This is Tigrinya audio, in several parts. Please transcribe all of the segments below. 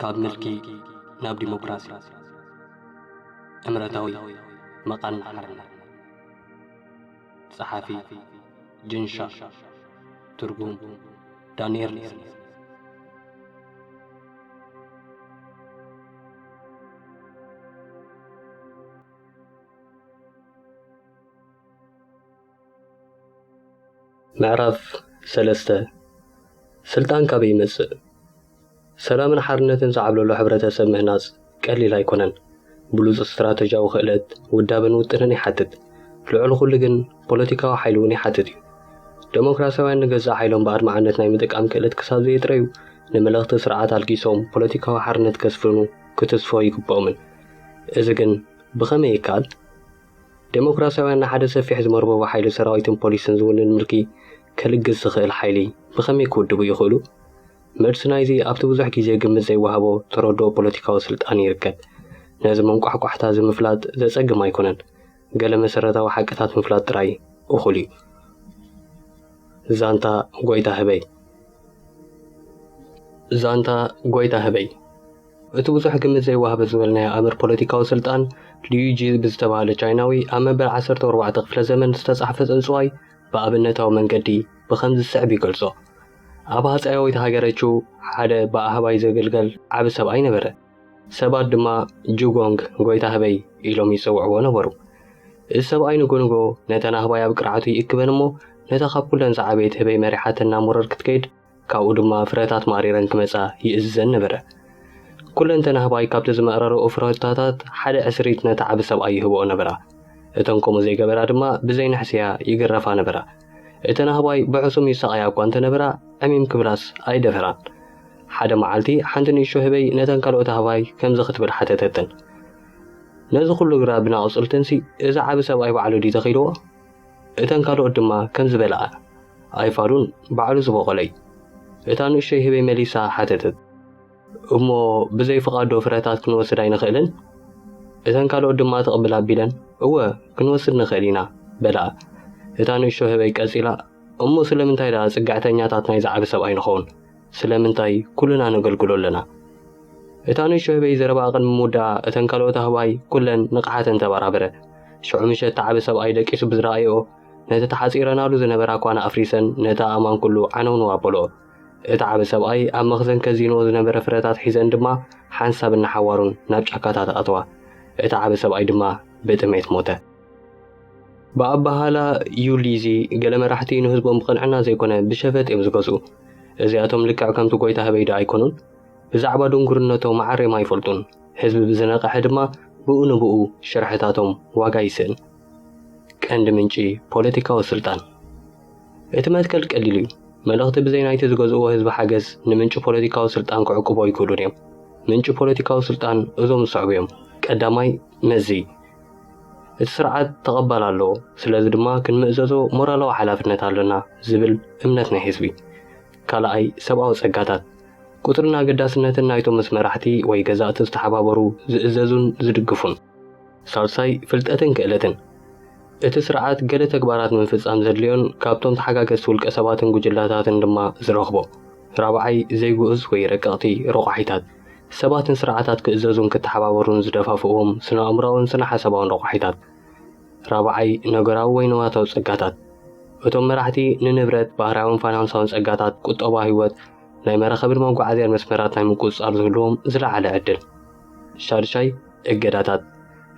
ካብ ምልኪ ናብ ዲሞክራሲ እምረታዊ መቃን ሓርነት ጸሓፊ ጅንሻ ትርጉም ዳንኤል ምዕራፍ 3 ስልጣን ካበይ ይመጽእ ሰላምን ሓርነትን ዝዓብለሉ ሕብረተሰብ ምህናጽ ቀሊል ኣይኮነን ብሉጽ ስትራቴጂያዊ ክእለት ውዳብን ውጥንን ይሓትት ልዕሊ ኩሉ ግን ፖለቲካዊ ሓይሊ እውን ይሓትት እዩ ዴሞክራሲያውያን ንገዛእ ሓይሎም ብኣድማዕነት ናይ ምጥቃም ክእለት ክሳብ ዘይጥረዩ ንመለኽቲ ስርዓት ኣልጊሶም ፖለቲካዊ ሓርነት ከስፍኑ ክትስፎ ይግብኦምን እዚ ግን ብኸመይ ይከኣል ዴሞክራሲያውያን ሓደ ሰፊሕ ዝመርበቡ ሓይሊ ሰራዊትን ፖሊስን ዝውንን ምልኪ ከልግስ ዝኽእል ሓይሊ ብኸመይ ክውድቡ ይኽእሉ መልሲ ናይዚ ኣብቲ ብዙሕ ግዜ ግምት ዘይወሃቦ ተረድኦ ፖለቲካዊ ስልጣን ይርከብ ነዚ መንቋሕቋሕታ ዝምፍላጥ ዘጸግም ኣይኮነን ገለ መሰረታዊ ሓቅታት ምፍላጥ ጥራይ እኹል እዩ ዛንታ ጎይታ ህበይ እቲ ብዙሕ ግምት ዘይወሃበ ዝበልናዮ ኣምር ፖለቲካዊ ስልጣን ሊዩጂ ብዝተባሃለ ቻይናዊ ኣብ መበል 14 ክፍለ ዘመን ዝተጻሕፈ ጽንጽዋይ ብኣብነታዊ መንገዲ ብኸምዚ ዝስዕብ ይገልጾ ኣብ ሃፀያዊት ሃገረቹ ሓደ ብኣህባይ ዘገልገል ዓብ ሰብኣይ ነበረ ሰባት ድማ ጁጎንግ ጎይታ ህበይ ኢሎም ይጽውዕዎ ነበሩ እዚ ሰብኣይ ንጎንጎ ነተን ኣህባይ ኣብ ቅርዓቱ ይእክበን እሞ ነታ ካብ ኩለን ዝዓበየት ህበይ መሪሓትና ሙረር ክትከይድ ካብኡ ድማ ፍረታት ማሪረን ክመጻ ይእዝዘን ነበረ ኩለንተን ኣህባይ ካብቲ ዝመቐረረኦ ፍረታታት ሓደ ዕስሪት ነታ ዓብ ሰብኣይ ይህብኦ ነበራ እተን ከምኡ ዘይገበራ ድማ ብዘይንሕስያ ይግረፋ ነበራ እተን ኣህባይ ብዕሱም ይሰቃያ እኳ እንተነበራ ዕሚም ክብላስ ኣይደፈራን ሓደ መዓልቲ ሓንቲ ንእሽቶ ህበይ ነተን ካልኦት ኣህባይ ከምዚ ክትብል ሓተተተን ነዚ ኩሉ ግራ ብናቕጽልትንሲ እዚ ዓብ ሰብኣይ ባዕሉ ዲ ተኺልዎ እተን ካልኦት ድማ ከምዚ በልኣ ኣይፋሉን ባዕሉ ዝበቆለይ እታ ንእሽተይ ህበይ መሊሳ ሓተተት እሞ ብዘይፍቓዶ ፍረታት ክንወስድ ኣይንኽእልን እተን ካልኦት ድማ ተቕብል ኣቢለን እወ ክንወስድ ንኽእል ኢና በልኣ እታ ንእሽቶ ህበይ ቀጺላ እሞ ስለምንታይ ዳ ጽጋዕተኛታት ናይ ዝዓብ ሰብኣይ ንኸውን ስለምንታይ ኩልና ነገልግሎ ኣለና እታ ንእሽቶ ህበይ ዘረባ ቅድሚ ምውዳእ እተን ካልኦት ኣህባይ ኩለን ንቕሓተን ተበራበረ ሽዑ ምሸት ዓብ ሰብኣይ ደቂሱ ብዝረኣዮ ነቲ ተሓጺረናሉ ዝነበራ እኳ ኣፍሪሰን ነታ ኣማን ኩሉ ዓነውንዋ በልኦ እቲ ዓብ ሰብኣይ ኣብ መኽዘን ከዚንዎ ዝነበረ ፍረታት ሒዘን ድማ ሓንሳብ እናሓዋሩን ናብ ጫካታት ኣትዋ እቲ ዓብ ሰብኣይ ድማ ብጥሜት ሞተ ብኣባሃላ ዩሊዚ ገለ መራሕቲ ንህዝቦም ብቕንዕና ዘይኮነ ብሸፈጥ እዮም ዝገዝኡ እዚኣቶም ልክዕ ከምቲ ጎይታ ህበይ ዶ ኣይኮኑን ብዛዕባ ድንጉርነቶም ማዕሬማ ኣይፈልጡን ህዝቢ ብዝነቕሐ ድማ ብኡ ንብኡ ሽርሕታቶም ዋጋ ይስእን ቀንዲ ምንጪ ፖለቲካዊ ስልጣን እቲ መትከል ቀሊል እዩ መልእኽቲ ብዘይ ናይቲ ዝገዝእዎ ህዝቢ ሓገዝ ንምንጪ ፖለቲካዊ ስልጣን ክዕቅቦ ይክእሉን እዮም ምንጪ ፖለቲካዊ ስልጣን እዞም ዝስዕቡ እዮም ቀዳማይ መዚ እቲ ስርዓት ተቐባል ኣለዎ ስለዚ ድማ ክንምእዘዞ ሞራላዊ ሓላፍነት ኣለና ዝብል እምነት ናይ ህዝቢ ካልኣይ ሰብኣዊ ጸጋታት ቁጥርን ኣገዳስነትን ናይቶም ምስ መራሕቲ ወይ ገዛእቲ ዝተሓባበሩ ዝእዘዙን ዝድግፉን ሳልሳይ ፍልጠትን ክእለትን እቲ ስርዓት ገለ ተግባራት ንምፍጻም ዘድልዮን ካብቶም ተሓጋገዝቲ ውልቀ ሰባትን ጉጅላታትን ድማ ዝረኽቦ ራብዓይ ዘይጉዕዝ ወይ ረቀቕቲ ረቑሒታት ሰባትን ስርዓታት ክእዘዙን ክትሓባበሩን ዝደፋፍዎም ስነ ኣእምሮውን ስነ ሓሳባውን ረቑሒታት ራብዓይ ነገራዊ ወይ ነዋታዊ ጸጋታት እቶም መራሕቲ ንንብረት ባህርያውን ፋይናንሳውን ጸጋታት ቁጠባ ህይወት ናይ መራኸብን መጓዓዝያን መስመራት ናይ ምቁፅጻር ዝህልዎም ዝለዓለ ዕድል ሻድሻይ እገዳታት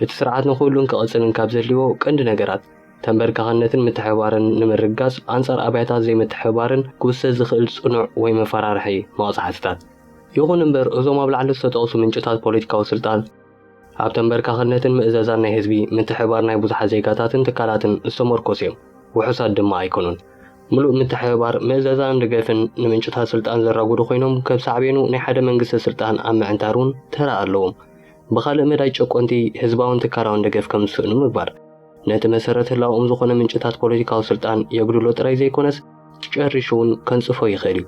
እቲ ስርዓት ንኹሉን ክቕጽልን ካብ ዘድልዮ ቀንዲ ነገራት ተንበርካኽነትን ምትሕብባርን ንምርጋጽ ኣንጻር ኣብያታት ዘይምትሕብባርን ክውሰድ ዝኽእል ጽኑዕ ወይ መፈራርሒ መቕጻሕትታት ይኹን እምበር እዞም ኣብ ላዕሊ ዝተጠቕሱ ምንጭታት ፖለቲካዊ ስልጣን ኣብ ተንበርካኽነትን ምእዘዛን ናይ ህዝቢ ምትሕብባር ናይ ብዙሓት ዜጋታትን ትካላትን ዝተመርኮሱ እዮም ውሑሳት ድማ ኣይኮኑን ምሉእ ምትሕብባር ምእዘዛን ደገፍን ንምንጭታት ስልጣን ዘራጉዱ ኮይኖም ከብ ሳዕቤኑ ናይ ሓደ መንግስቲ ስልጣን ኣብ ምዕንታሩን ተራ ኣለዎም ብኻልእ መዳይ ጨቆንቲ ህዝባውን ትካላውን ደገፍ ከም ዝስእኑ ምግባር ነቲ መሰረት ህላዎም ዝኾነ ምንጭታት ፖለቲካዊ ስልጣን የግድሎ ጥራይ ዘይኮነስ ጨሪሹ እውን ከንጽፎ ይኽእል እዩ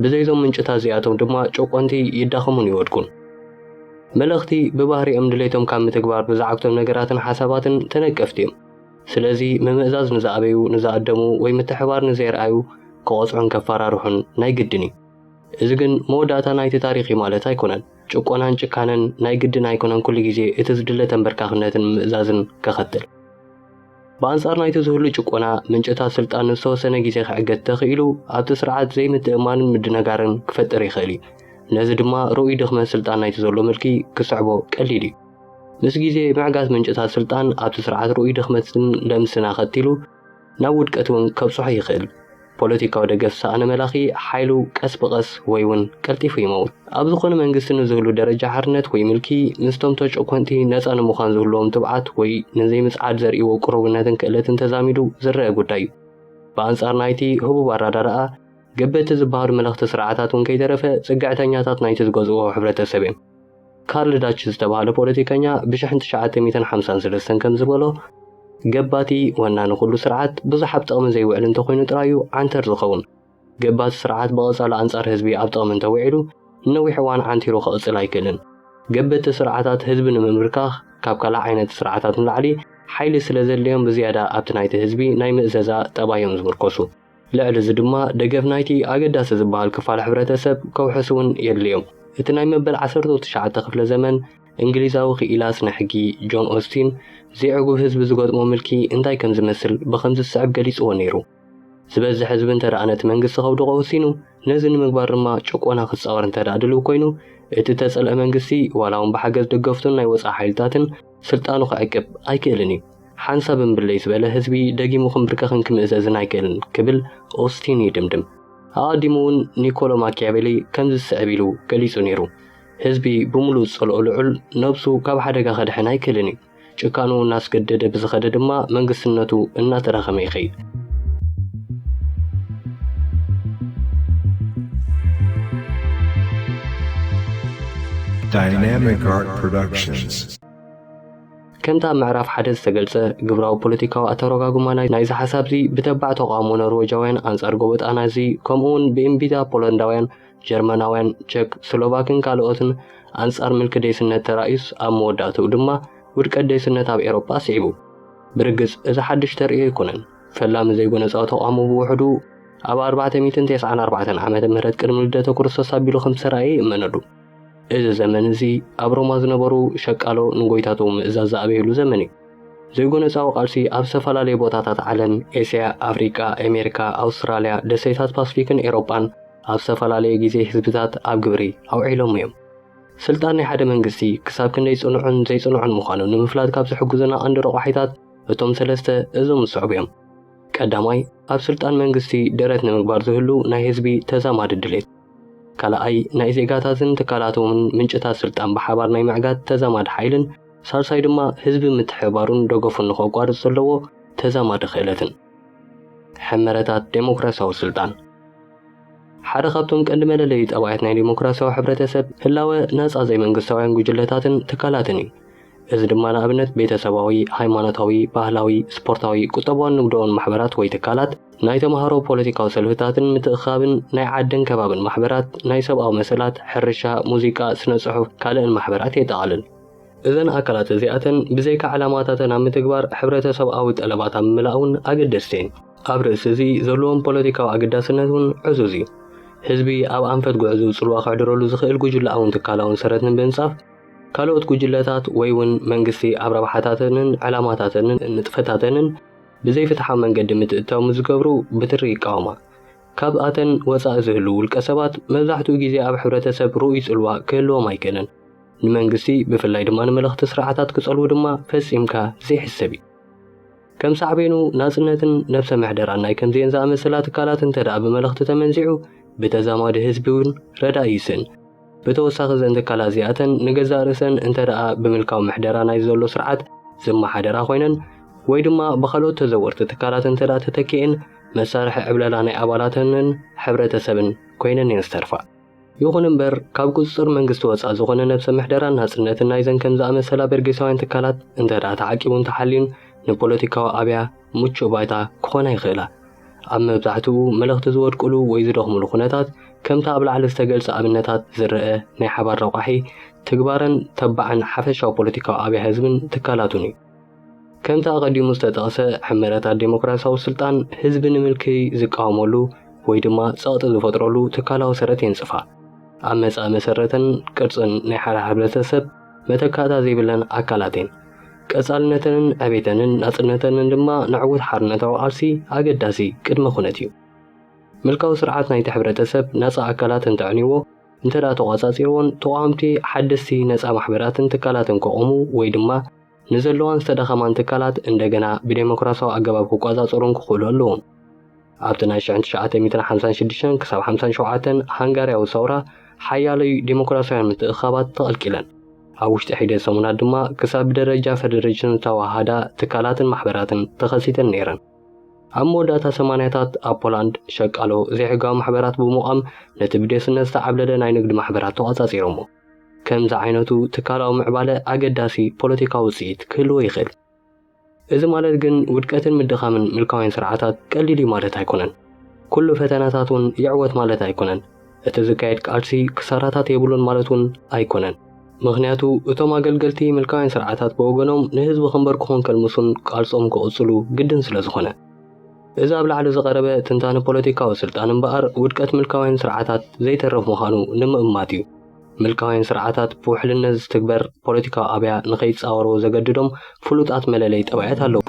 ብዘይዞም ምንጭታት እዚኣቶም ድማ ጨቆንቲ ይዳኸሙን ይወድቁን መልእኽቲ ብባህሪኦም ድሌቶም ካብ ምትግባር ብዛዕብቶም ነገራትን ሓሳባትን ተነቀፍቲ እዮም ስለዚ ምምእዛዝ ንዝኣበዩ ንዝኣደሙ ወይ ምትሕባር ንዘይረኣዩ ክቆጽዑን ከፈራርሑን ናይ ግድን እዩ إذا كان موداتا نايت تاريخي مالتها يكونن ጭቆናን ጭካነን ናይ ግድን ኣይኮነን ኩሉ ግዜ እቲ ዝድለ ተንበርካኽነትን ምእዛዝን ከኸትል በአንጻር ናይቲ ዝህሉ ጭቆና ምንጭታት ስልጣን ዝተወሰነ ግዜ ክዕገት ተኽኢሉ ኣብቲ ስርዓት ዘይምትእማንን ምድነጋርን ክፈጥር ይኽእል እዩ ነዚ ድማ ርኡይ ድኽመት ስልጣን ናይቲ ዘሎ መልኪ ክስዕቦ ቀሊል እዩ ምስ ግዜ ምዕጋት ምንጭታት ስልጣን ኣብቲ ስርዓት ርኡይ ድኽመትን ለምስና ኸቲሉ ናብ ውድቀት እውን ከብፅሖ ይኽእል ፖለቲካዊ ደገፍ ሳእነ መላኺ ሓይሉ ቀስ ብቐስ ወይ እውን ቀልጢፉ ይመውት ኣብ ዝኾነ መንግስቲ ንዝህሉ ደረጃ ሓርነት ወይ ምልኪ ምስቶም ተጨቆንቲ ነፃ ንምዃን ዝህልዎም ትብዓት ወይ ነዘይ ምፅዓድ ዘርእይዎ ቁርብነትን ክእለትን ተዛሚዱ ዝረአ ጉዳይ እዩ ብኣንጻር ናይቲ ህቡብ ኣራዳድኣ ገበቲ ዝበሃሉ መለኽቲ ስርዓታት እውን ከይተረፈ ጽግዕተኛታት ናይቲ ዝገዝእዎ ሕብረተሰብ እዮም ካርል ዳች ዝተባሃለ ፖለቲከኛ ብ1953 ከም ዝበሎ ገባቲ ዋና ንኹሉ ስርዓት ብዙሓት ጥቕሚ ዘይውዕል እንተኾይኑ ጥራዩ ዓንተር ዝኸውን ገባቲ ስርዓት ብቐጻሊ ኣንጻር ህዝቢ ኣብ ጥቕሚ እንተውዒሉ ነዊሕ እዋን ዓንቲሩ ክቕፅል ኣይክእልን ገበቲ ስርዓታት ህዝቢ ንምምርካኽ ካብ ካልእ ዓይነት ስርዓታት ንላዕሊ ሓይሊ ስለ ዘድልዮም ብዝያዳ ኣብቲ ናይቲ ህዝቢ ናይ ምእዘዛ ጠባዮም ዝምርኮሱ ልዕሊ እዚ ድማ ደገፍ ናይቲ ኣገዳሲ ዝበሃል ክፋል ሕብረተሰብ ከውሕስ እውን የድልዮም እቲ ናይ መበል 19 ክፍለ ዘመን እንግሊዛዊ ኽኢላስ ንሕጊ ጆን ኦስቲን ዘይዕጉብ ህዝቢ ዝገጥሞ ምልኪ እንታይ ከም ዝመስል ብኸምዚ ዝስዕብ ገሊፅዎ ነይሩ ዝበዝሕ ህዝቢ እንተደኣ ነቲ መንግስቲ ከውድቆ ወሲኑ ነዚ ንምግባር ድማ ጭቆና ክፃወር እንተደኣ ድልው ኮይኑ እቲ ተፀልአ መንግስቲ ዋላ እውን ብሓገዝ ደገፍቱን ናይ ወፃኢ ሓይልታትን ስልጣኑ ክዕቅብ ኣይክእልን እዩ ሓንሳብ እምብለይ ዝበለ ህዝቢ ደጊሙ ክምብርከኽን ክምእዘዝን ኣይክእልን ክብል ኦስቲን ይድምድም ኣቐዲሙ እውን ኒኮሎ ማኪያቬሊ ከምዚ ዝስዕብ ኢሉ ገሊፁ ነይሩ ህዝቢ ብምሉእ ፀልኦ ልዑል ነብሱ ካብ ሓደጋ ከድሕን ኣይክእልን እዩ ጭካኑ እናስገደደ ብዝኸደ ድማ መንግስትነቱ እናተረኸመ ይኸይድ Dynamic Art Productions ከምታ ምዕራፍ ሓደ ዝተገልጸ ግብራዊ ፖለቲካዊ ኣተረጋጉማ ናይዚ ሓሳብ እዚ ብተባዕ ተቃውሞ ኖርዌጃውያን አንጻር ጎበጣና እዚ ከምኡውን ብእምቢታ ፖለንዳውያን ጀርመናውያን ቼክ ስሎቫክን ካልኦትን አንጻር ምልክ ደይስነት ተራእዩስ ኣብ መወዳእትኡ ድማ ውድቀት ደይስነት ኣብ ኤሮፓ ስዒቡ ብርግጽ እዚ ሓድሽ ተርእዮ ኣይኮነን ፈላሚ ዘይጎነፃዊ ተቃውሞ ብውሕዱ ኣብ 494 ዓመተ ምህረት ቅድሚ ልደተ ክርስቶስ ኣቢሉ ከም ዝተራእየ ይእመነሉ እዚ ዘመን እዚ ኣብ ሮማ ዝነበሩ ሸቃሎ ንጎይታቶም ምእዛዝ ዘኣበየሉ ዘመን እዩ ዘይጎነፃዊ ቃልሲ ኣብ ዝተፈላለዩ ቦታታት ዓለም ኤስያ ኣፍሪቃ ኣሜሪካ ኣውስትራልያ ደሴታት ፓስፊክን ኤሮፓን ኣብ ዝተፈላለዩ ግዜ ህዝብታት ኣብ ግብሪ ኣውዒሎም እዮም ስልጣን ናይ ሓደ መንግስቲ ክሳብ ክንደይ ጽኑዕን ዘይጽኑዕን ምዃኑ ንምፍላጥ ካብ ዝሕግዙና ቀንዲ ረቑሒታት እቶም ሰለስተ እዞም ዝስዕቡ እዮም ቀዳማይ ኣብ ስልጣን መንግስቲ ደረት ንምግባር ዝህሉ ናይ ህዝቢ ተዛማዲ ድሌት ካልኣይ ናይ ዜጋታትን ትካላቶምን ምንጭታት ስልጣን ብሓባር ናይ ምዕጋት ተዛማዲ ሓይልን ሳልሳይ ድማ ህዝቢ ምትሕብባሩን ደገፉን ንኸቋርፅ ዘለዎ ተዛማዲ ክእለትን ሕመረታት ዴሞክራሲያዊ ስልጣን ሓደ ካብቶም ቀንዲ መለለዪ ጠባያት ናይ ዴሞክራሲያዊ ሕብረተሰብ ህላወ ነፃ ዘይመንግስታውያን ጉጅለታትን ትካላትን እዩ እዚ ድማ ንኣብነት ቤተሰባዊ ሃይማኖታዊ ባህላዊ ስፖርታዊ ቁጠባውን ንግዳውን ማሕበራት ወይ ትካላት ናይ ተምሃሮ ፖለቲካዊ ሰልፍታትን ምትእኻብን ናይ ዓድን ከባብን ማሕበራት ናይ ሰብኣዊ መሰላት ሕርሻ ሙዚቃ ስነ ጽሑፍ ካልእን ማሕበራት የጠቓልል እዘን ኣካላት እዚኣተን ብዘይካ ዕላማታተን ኣብ ምትግባር ሕብረተሰባዊ ጠለባት ኣብ ምምላእውን ኣገደስቲ እየን ኣብ ርእሲ እዚ ዘለዎም ፖለቲካዊ ኣገዳስነት እውን ዕዙዝ እዩ ህዝቢ ኣብ ኣንፈት ጉዕዞ ጽልዋ ክዕድረሉ ዝኽእል ጉጅለ እውን ትካላውን ሰረትን ብምንጻፍ ካልኦት ጉጅለታት ወይ እውን መንግስቲ ኣብ ረብሓታተንን ዕላማታተንን ንጥፈታተንን ብዘይፍትሓዊ መንገዲ ምትእትታው ዝገብሩ ብትሪ ይቃወማ ካብኣተን ወፃኢ ዝህሉ ውልቀ ሰባት መብዛሕትኡ ግዜ ኣብ ሕብረተሰብ ርኡይ ጽልዋ ክህልዎም ኣይክእልን ንመንግስቲ ብፍላይ ድማ ንመለኽቲ ስርዓታት ክጸልዉ ድማ ፈጺምካ ዘይሕሰብ እዩ ከም ሳዕቤኑ ናጽነትን ነብሰ ምሕደራን ናይ ከምዚአን ዝኣመሰላ ትካላት እንተደኣ ብመለኽቲ ተመንዚዑ ብተዛማዲ ህዝቢ እውን ረዳኢ ይስእን ብተወሳኺ ዘን ትካላት እዚኣተን ንገዛእ ርእሰን እንተደኣ ብምልካዊ ምሕደራ ናይ ዘሎ ስርዓት ዝመሓደራ ኮይነን ወይ ድማ ብኻልኦት ተዘወርቲ ትካላት እንተደኣ ተተኪአን መሳርሒ ዕብለላ ናይ ኣባላተንን ሕብረተሰብን ኮይነን እየን ዝተርፋ ይኹን እምበር ካብ ቁፅጥር መንግስቲ ወፃኢ ዝኾነ ነብሰ ምሕደራን ናጽነትን ናይ ዘን ከም ዝኣመሰላ በርጌሳውያን ትካላት እንተደኣ ተዓቂቡን ተሓልዩን ንፖለቲካዊ ኣብያ ምቹእ ባይታ ክኾና ይኽእላ ኣብ መብዛሕትኡ መልእኽቲ ዝወድቅሉ ወይ ዝደኽሙሉ ኩነታት ከምታ ኣብ ላዕሊ ዝተገልጸ ኣብነታት ዝርአ ናይ ሓባር ረቑሒ ትግባረን ተባዕን ሓፈሻዊ ፖለቲካዊ ኣብያ ህዝብን ትካላቱን እዩ ከምታ ቀዲሙ ዝተጠቕሰ ሕመረታት ዴሞክራሲያዊ ስልጣን ህዝቢ ንምልኪ ዝቃወመሉ ወይ ድማ ጸቕጢ ዝፈጥረሉ ትካላዊ ሰረት የንጽፋ ኣመፃ መሰረትን ቅርጽን ናይ ሓደ ሕብረተሰብ መተካእታ ዘይብለን ኣካላትን ቀጻልነትን ዕቤተንን ናጽነትን ድማ ንዕውት ሓርነታዊ ቃልሲ ኣገዳሲ ቅድመ ኩነት እዩ ምልካዊ ስርዓት ናይቲ ሕብረተሰብ ነፃ ኣካላትን ተዕኒዎ እንተዳ ተቆጻጺሮን ተቋምቲ ሓደስቲ ነፃ ማሕበራትን ትካላትን ክቆሙ ወይ ድማ ንዘለዋን ዝተዳኸማን ትካላት እንደገና ብዴሞክራሲያዊ ኣገባብ ክቆጻጸሩን ክኽእሉ ኣለዎም ኣብቲ ናይ 1956 ክሳብ 57 ሃንጋርያዊ ሰውራ ሓያለዩ ዴሞክራሲያዊ ምትእኽኻባት ተቐልቂለን ኣብ ውሽጢ ሒደት ሰሙናት ድማ ክሳብ ደረጃ ፌደሬሽን ተዋሃዳ ትካላትን ማሕበራትን ተኸሲተን ነይረን ኣብ መወዳእታ 80ታት ኣብ ፖላንድ ሸቃሎ ዘይሕጋዊ ማሕበራት ብምቋም ነቲ ብደስነት ዝተዓብለለ ናይ ንግዲ ማሕበራት ተቆጻጺሮሞ ከምዚ ዓይነቱ ትካላዊ ምዕባለ ኣገዳሲ ፖለቲካዊ ውጽኢት ክህልዎ ይኽእል እዚ ማለት ግን ውድቀትን ምድኻምን ምልካውያን ስርዓታት ቀሊል ማለት ኣይኮነን ኩሉ ፈተናታት እውን ይዕወት ማለት ኣይኮነን እቲ ዝካየድ ቃልሲ ክሳራታት የብሉን ማለት እውን ኣይኮነን ምክንያቱ እቶም ኣገልገልቲ ምልካውያን ስርዓታት ብወገኖም ንህዝቢ ክንበርክኹን ከልምሱን ቃልሶም ክቕጽሉ ግድን ስለ ዝኾነ እዚ ኣብ ላዕሊ ዝቐረበ ትንታነ ፖለቲካዊ ስልጣን እምበኣር ውድቀት ምልካውያን ስርዓታት ዘይተረፍ ምዃኑ ንምእማት እዩ ምልካውያን ስርዓታት ብውሕልነት ዝትግበር ፖለቲካዊ ኣብያ ንኸይፃወሩ ዘገድዶም ፍሉጣት መለለይ ጠባያት ኣለዉ